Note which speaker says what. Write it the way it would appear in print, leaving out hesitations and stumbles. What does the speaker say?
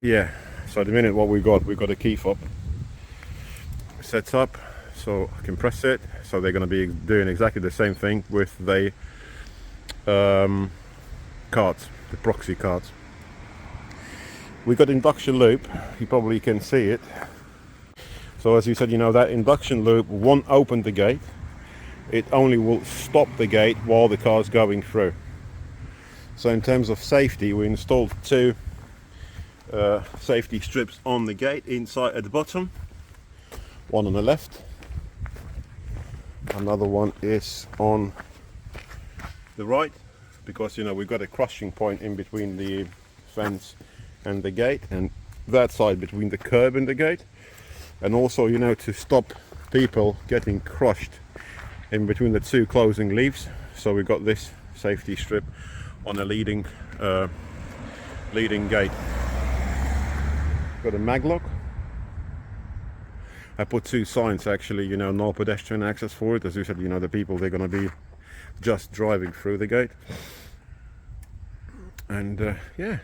Speaker 1: Yeah, so at the minute what we got a key fob set up, so I can press it. So they're going to be doing exactly the same thing with the cards, the proxy cards. We got induction loop, you probably can see it. So as you said, that induction loop won't open the gate, it only will stop the gate while the car's going through. So in terms of safety, we installed two safety strips on the gate inside at the bottom, one on the left, another one is on the right, because we've got a crushing point in between the fence and the gate, and that side between the curb and the gate, and also to stop people getting crushed in between the two closing leaves. So we've got this safety strip on a leading gate. Got a maglock. I put two signs actually, no pedestrian access for it. As you said, the people, they're going to be just driving through the gate. And yeah,